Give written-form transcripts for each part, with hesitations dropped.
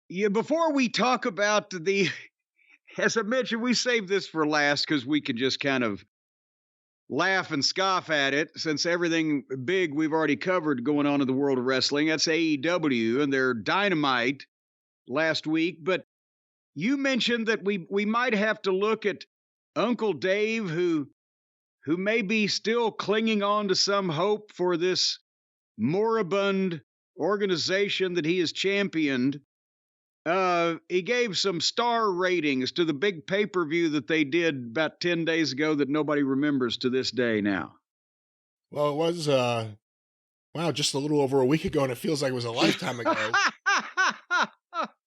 Yeah, before we talk about as I mentioned, we saved this for last because we could just kind of laugh and scoff at it since everything big we've already covered going on in the world of wrestling. That's AEW and their Dynamite last week. But you mentioned that we might have to look at Uncle Dave, who may be still clinging on to some hope for this moribund organization that he has championed. He gave some star ratings to the big pay-per-view that they did about 10 days ago that nobody remembers to this day now. Well, it was, just a little over a week ago, and it feels like it was a lifetime ago.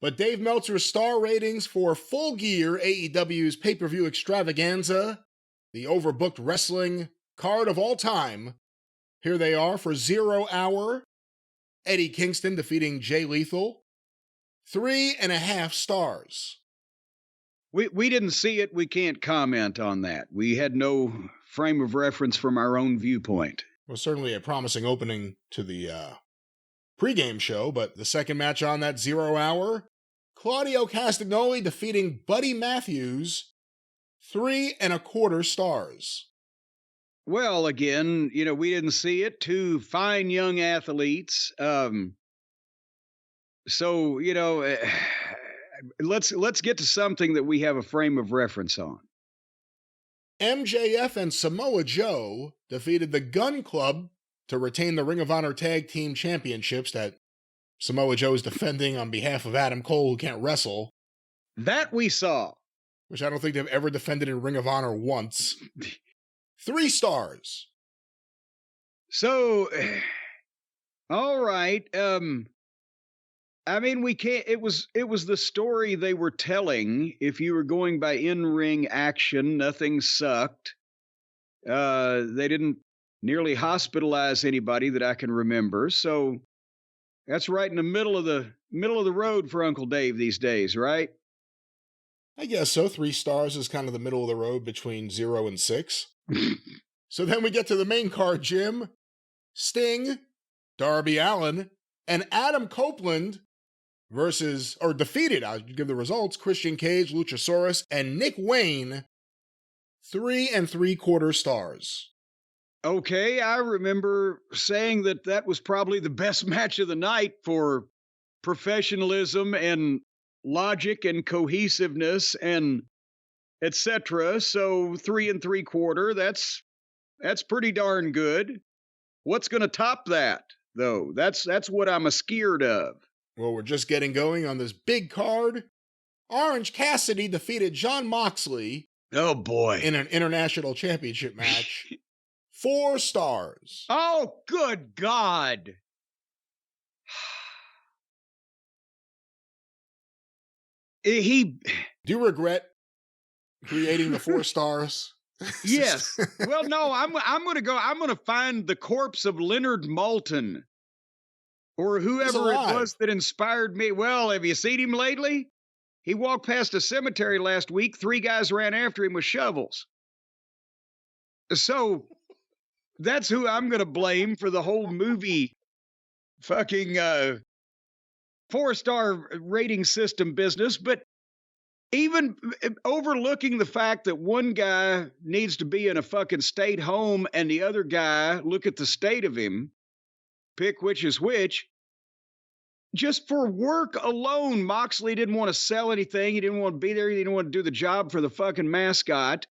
But Dave Meltzer's star ratings for Full Gear, AEW's pay-per-view extravaganza, the overbooked wrestling card of all time. Here they are for 0 Hour. Eddie Kingston defeating Jay Lethal. 3.5 stars. We didn't see it. We can't comment on that. We had no frame of reference from our own viewpoint. Well, certainly a promising opening to the pregame show, but the second match on that 0 Hour, Claudio Castagnoli defeating Buddy Matthews. 3.25 stars. Well, again, we didn't see it. Two fine young athletes. So, let's get to something that we have a frame of reference on. MJF and Samoa Joe defeated the Gun Club to retain the Ring of Honor Tag Team Championships that Samoa Joe is defending on behalf of Adam Cole, who can't wrestle. That we saw. Which I don't think they've ever defended in Ring of Honor once. 3 stars. So, all right. I mean, we can't. It was the story they were telling. If you were going by in-ring action, nothing sucked. They didn't nearly hospitalize anybody that I can remember. So that's right in the middle of the road for Uncle Dave these days, right? I guess so. 3 stars is kind of the middle of the road between 0 and 6. So then we get to the main card, Jim. Sting, Darby Allin, and Adam Copeland defeated, I'll give the results, Christian Cage, Luchasaurus, and Nick Wayne. 3.75 stars. Okay, I remember saying that was probably the best match of the night for professionalism and logic and cohesiveness and etc. So 3.75, that's pretty darn good. What's going to top that, though? That's what I'm scared of. Well, we're just getting going on this big card. Orange Cassidy defeated Jon Moxley. Oh, boy. In an international championship match. 4 stars. Oh, good God. Do you regret creating the 4 stars? Yes. Well, no, I'm going to find the corpse of Leonard Maltin or whoever it was that inspired me. Well, have you seen him lately? He walked past a cemetery last week. 3 guys ran after him with shovels. So that's who I'm going to blame for the whole movie fucking 4-star rating system business. But even overlooking the fact that one guy needs to be in a fucking state home and the other guy, look at the state of him, pick which is which. Just for work alone, Moxley didn't want to sell anything. He didn't want to be there. He didn't want to do the job for the fucking mascot.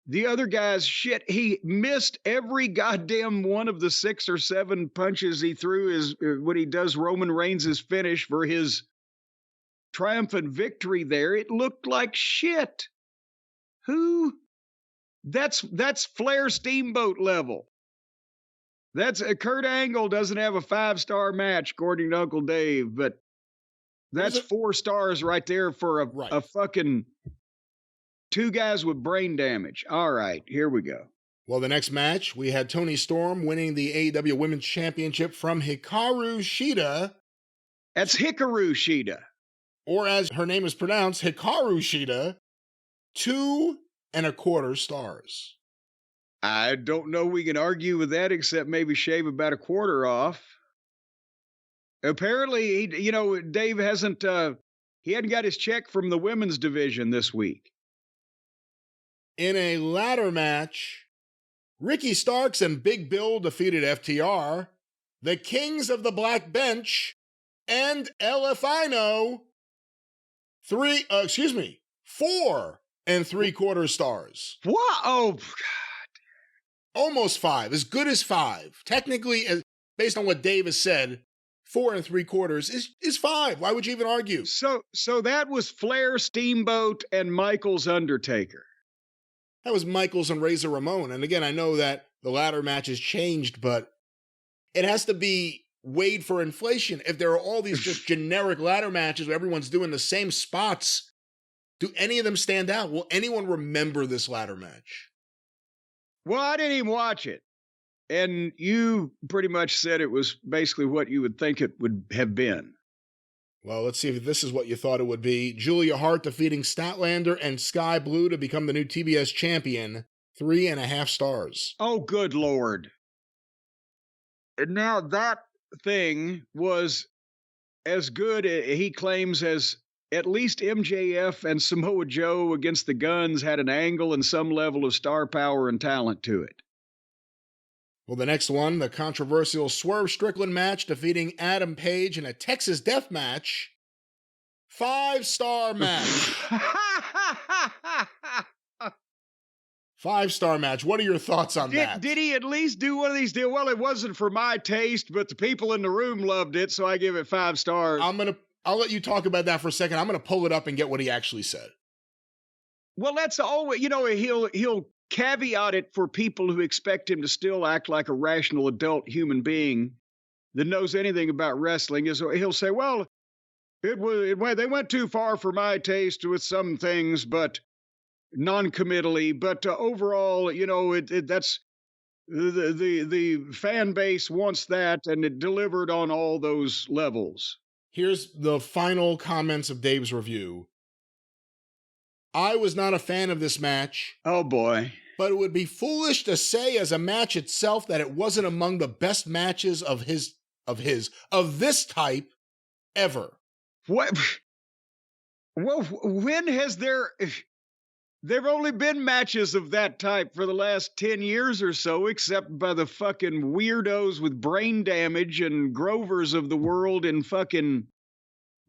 The other guy's shit, he missed every goddamn one of the 6 or 7 punches he threw when he does Roman Reigns' finish for his triumphant victory there. It looked like shit. Who? That's Flair Steamboat level. That's Kurt Angle doesn't have a 5-star match according to Uncle Dave, but that's 4 stars right there for a fucking 2 guys with brain damage. All right, here we go. Well, the next match, we had Toni Storm winning the AEW Women's Championship from Hikaru Shida. That's Hikaru Shida. Or as her name is pronounced, Hikaru Shida. 2.25 stars. I don't know we can argue with that except maybe shave about a quarter off. Apparently, Dave hasn't He hadn't got his check from the women's division this week. In a ladder match, Ricky Starks and Big Bill defeated FTR, the Kings of the Black Bench, and LFino 4 3/4 stars. What? Oh, God. Almost 5, as good as 5. Technically, based on what Dave has said, 4 3/4 is 5. Why would you even argue? So that was Flair, Steamboat, and Michaels Undertaker. That was Michaels and Razor Ramon. And again, I know that the ladder match has changed, but it has to be weighed for inflation. If there are all these just generic ladder matches where everyone's doing the same spots, do any of them stand out? Will anyone remember this ladder match? Well, I didn't even watch it. And you pretty much said it was basically what you would think it would have been. Well, let's see if this is what you thought it would be. Julia Hart defeating Statlander and Sky Blue to become the new TBS champion. 3.5 stars. Oh, good Lord. And now that thing was as good, he claims, as at least MJF and Samoa Joe against the Guns had an angle and some level of star power and talent to it. Well, the next one, the controversial Swerve Strickland match defeating Adam Page in a Texas death match. 5-star match. 5-star match. What are your thoughts on that? Did he at least do one of these deals? Well, it wasn't for my taste, but the people in the room loved it, so I give it 5 stars. I'll let you talk about that for a second. I'm going to pull it up and get what he actually said. Well, that's always, he'll caveat it for people who expect him to still act like a rational adult human being that knows anything about wrestling. He'll say, well, they went too far for my taste with some things, but non-committally. But overall, that's the fan base wants that, and it delivered on all those levels. Here's the final comments of Dave's review. I was not a fan of this match. Oh, boy. But it would be foolish to say as a match itself that it wasn't among the best matches of this type ever. What? Well, when has there've only been matches of that type for the last 10 years or so, except by the fucking weirdos with brain damage and Grovers of the world in fucking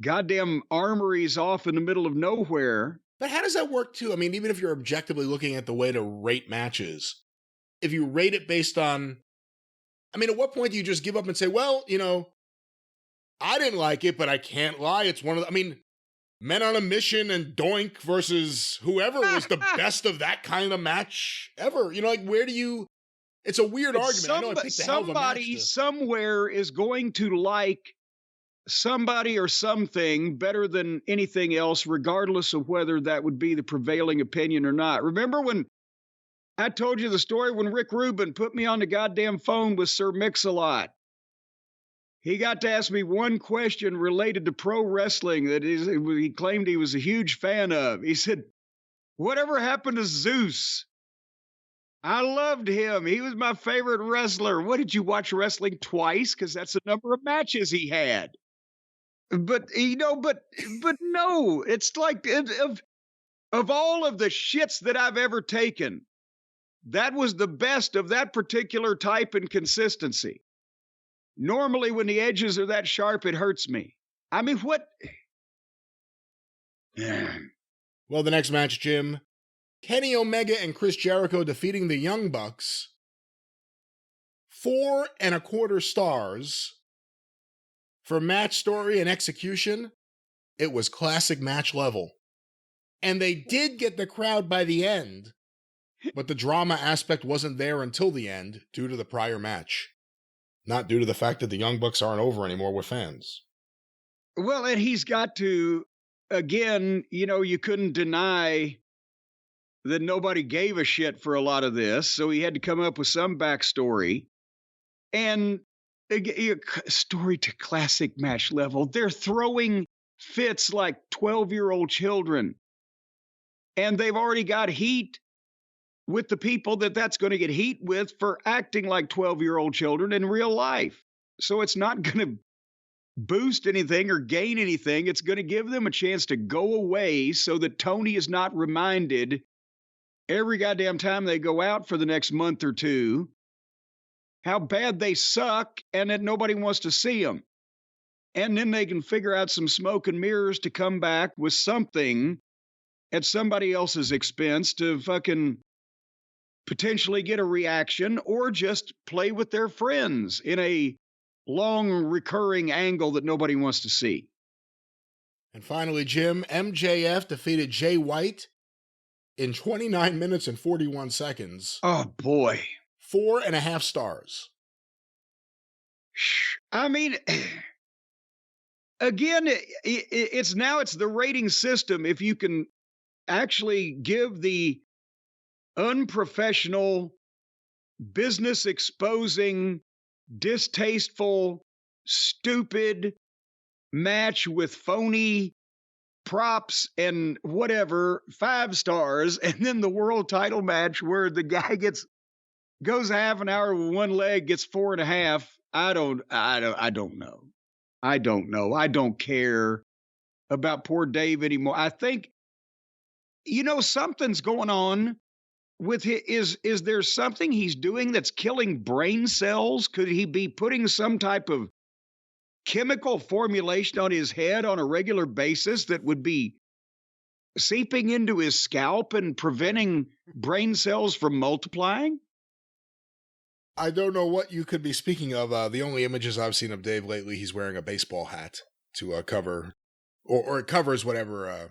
goddamn armories off in the middle of nowhere. But how does that work, too? I mean, even if you're objectively looking at the way to rate matches, if you rate it based on... I mean, at what point do you just give up and say, well, I didn't like it, but I can't lie. It's one of the... I mean, Men on a Mission and Doink versus whoever was the best of that kind of match ever. Where do you... It's a weird argument. I know I picked the hell of a match. Somebody somewhere is going to like somebody or something better than anything else, regardless of whether that would be the prevailing opinion or not. Remember when I told you the story when Rick Rubin put me on the goddamn phone with Sir Mix-a-Lot? He got to ask me one question related to pro wrestling that he claimed he was a huge fan of. He said, whatever happened to Zeus? I loved him. He was my favorite wrestler. What, did you watch wrestling twice? Because that's the number of matches he had. But no, it's like of all of the shits that I've ever taken, that was the best of that particular type and consistency. Normally, when the edges are that sharp, it hurts me. I mean, what? Well, the next match, Jim, Kenny Omega and Chris Jericho defeating the Young Bucks. 4 1/4 stars. For match story and execution, it was classic match level. And they did get the crowd by the end, but the drama aspect wasn't there until the end due to the prior match. Not due to the fact that the Young Bucks aren't over anymore with fans. Well, and he's got to, again, you couldn't deny that nobody gave a shit for a lot of this, so he had to come up with some backstory. And story to classic match level. They're throwing fits like 12-year-old children. And they've already got heat with the people that's going to get heat with for acting like 12-year-old children in real life. So it's not going to boost anything or gain anything. It's going to give them a chance to go away so that Tony is not reminded every goddamn time they go out for the next month or two how bad they suck and that nobody wants to see them. And then they can figure out some smoke and mirrors to come back with something at somebody else's expense to fucking potentially get a reaction or just play with their friends in a long recurring angle that nobody wants to see. And finally, Jim, MJF defeated Jay White in 29 minutes and 41 seconds. Oh, boy. 4.5 stars. I mean, again, it's the rating system. If you can actually give the unprofessional, business exposing, distasteful, stupid match with phony props and whatever 5 stars, and then the world title match where the guy goes half an hour with one leg, gets 4.5. I don't know. I don't care about poor Dave anymore. I think, something's going on with his, is there something he's doing that's killing brain cells? Could he be putting some type of chemical formulation on his head on a regular basis that would be seeping into his scalp and preventing brain cells from multiplying? I don't know what you could be speaking of. The only images I've seen of Dave lately, he's wearing a baseball hat to cover, or it covers whatever.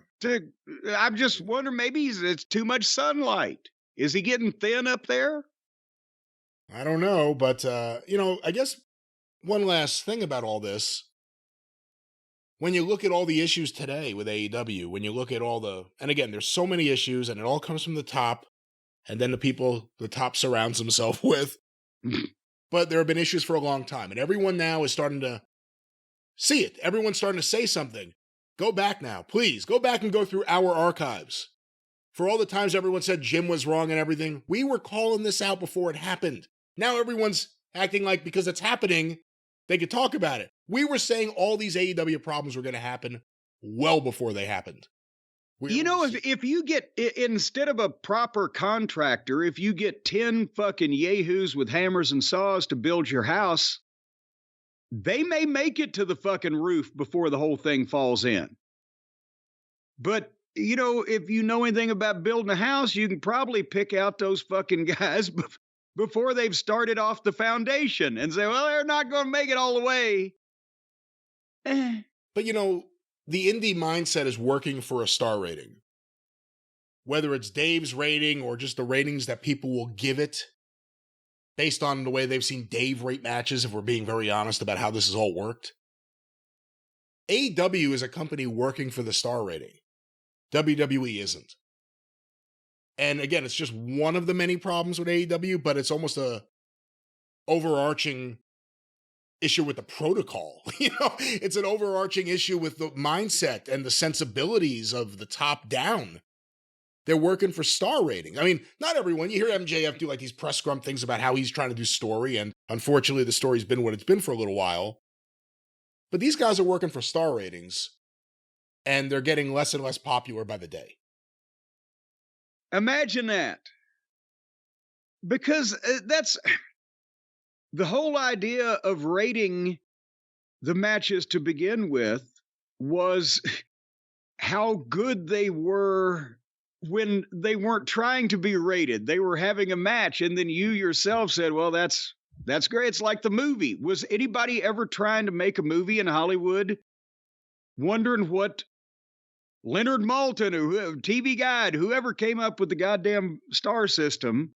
I'm just wondering, maybe it's too much sunlight. Is he getting thin up there? I don't know, but, I guess one last thing about all this. When you look at all the issues today with AEW, when you look at and again, there's so many issues and it all comes from the top and then the people the top surrounds himself with. But there have been issues for a long time, and everyone now is starting to see it. Everyone's starting to say something. Go back now, please. Go back and go through our archives. For all the times everyone said Jim was wrong and everything, we were calling this out before it happened. Now everyone's acting like because it's happening, they could talk about it. We were saying all these AEW problems were going to happen well before they happened. If you get, instead of a proper contractor, if you get 10 fucking yahoos with hammers and saws to build your house, they may make it to the fucking roof before the whole thing falls in. But, if you know anything about building a house, you can probably pick out those fucking guys before they've started off the foundation and say, well, they're not going to make it all the way. But, the indie mindset is working for a star rating. Whether it's Dave's rating or just the ratings that people will give it based on the way they've seen Dave rate matches, if we're being very honest about how this has all worked. AEW is a company working for the star rating. WWE isn't. And again, it's just one of the many problems with AEW, but it's almost a overarching issue with the protocol. It's an overarching issue with the mindset and the sensibilities of the top down. They're working for star ratings. I mean, not everyone. You hear MJF do like these press scrum things about how he's trying to do story, and unfortunately the story's been what it's been for a little while. But these guys are working for star ratings, and they're getting less and less popular by the day. Imagine that. Because that's the whole idea of rating the matches to begin with was how good they were when they weren't trying to be rated. They were having a match, and then you yourself said, well, that's great. It's like the movie. Was anybody ever trying to make a movie in Hollywood wondering what Leonard Maltin or TV Guide, whoever came up with the goddamn star system,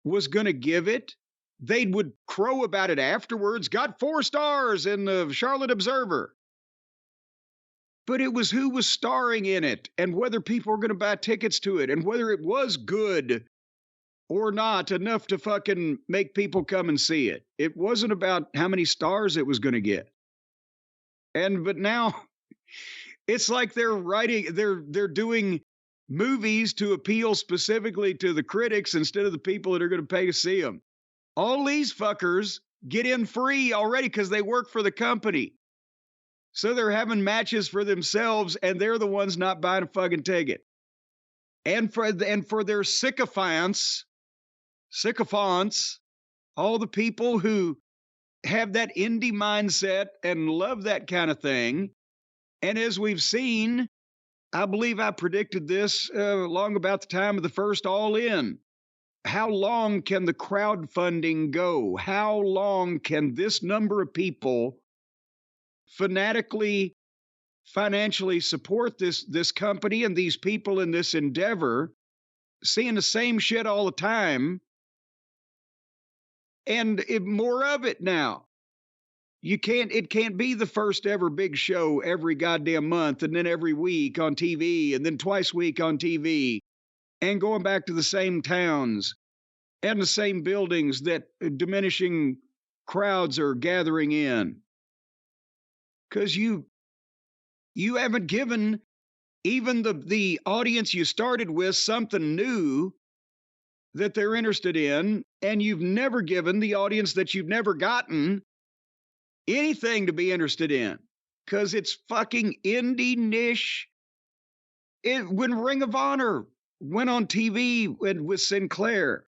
was going to give it? They would crow about it afterwards. Got 4 stars in the Charlotte Observer. But it was who was starring in it and whether people were going to buy tickets to it and whether it was good or not enough to fucking make people come and see it. It wasn't about how many stars it was going to get. But now it's like they're doing movies to appeal specifically to the critics instead of the people that are going to pay to see them. All these fuckers get in free already because they work for the company. So they're having matches for themselves, and they're the ones not buying a fucking ticket. And for their sycophants, all the people who have that indie mindset and love that kind of thing. And as we've seen, I believe I predicted this long about the time of the first All In. How long can the crowdfunding go? How long can this number of people fanatically, financially support this company and these people in this endeavor, seeing the same shit all the time, and more of it now? It can't be the first ever big show every goddamn month, and then every week on TV, and then twice a week on TV, and going back to the same towns and the same buildings that diminishing crowds are gathering in. Because you haven't given even the audience you started with something new that they're interested in, and you've never given the audience that you've never gotten anything to be interested in, because it's fucking indie niche. When Ring of Honor went on TV with Sinclair,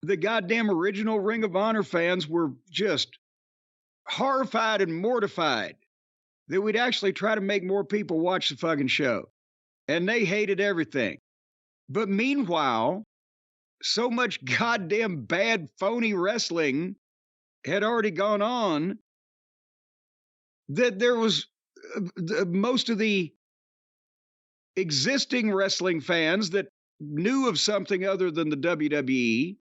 the goddamn original Ring of Honor fans were just horrified and mortified that we'd actually try to make more people watch the fucking show. And they hated everything. But meanwhile, so much goddamn bad, phony wrestling had already gone on that there was most of the existing wrestling fans that knew of something other than the WWE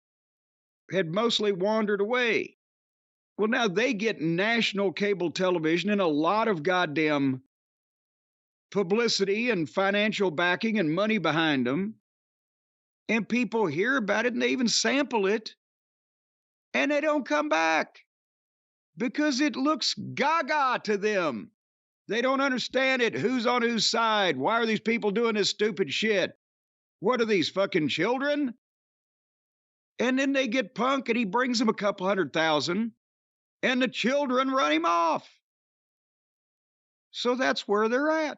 had mostly wandered away. Well, now they get national cable television and a lot of goddamn publicity and financial backing and money behind them. And people hear about it and they even sample it. And they don't come back because it looks gaga to them. They don't understand it. Who's on whose side? Why are these people doing this stupid shit? What are these, fucking children? And then they get Punk and he brings them a couple 100,000 and the children run him off. So that's where they're at.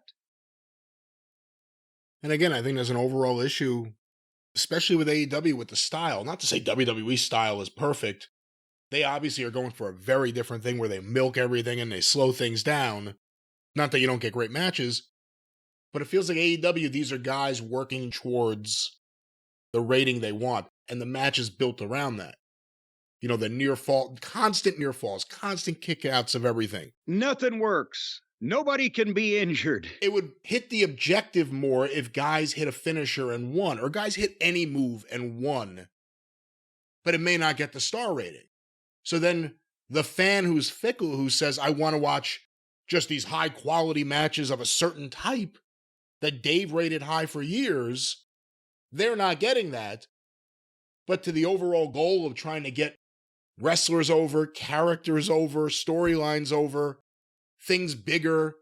And again, I think there's an overall issue, especially with AEW, with the style. Not to say WWE style is perfect. They obviously are going for a very different thing where they milk everything and they slow things down. Not that you don't get great matches, but it feels like AEW, these are guys working towards the rating they want, and the match is built around that. You know, the constant near falls, constant kickouts of everything. Nothing works. Nobody can be injured. It would hit the objective more if guys hit a finisher and won, or guys hit any move and won, but it may not get the star rating. So then the fan who's fickle, who says, I want to watch just these high quality matches of a certain type that Dave rated high for years, they're not getting that. But to the overall goal of trying to get wrestlers over, characters over, storylines over, things bigger,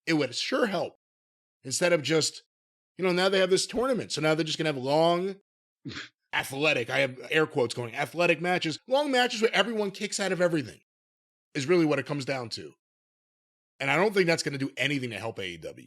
it would sure help. Instead of just, now they have this tournament. So now they're just going to have long, athletic, I have air quotes going, athletic matches, long matches where everyone kicks out of everything is really what it comes down to. And I don't think that's going to do anything to help AEW.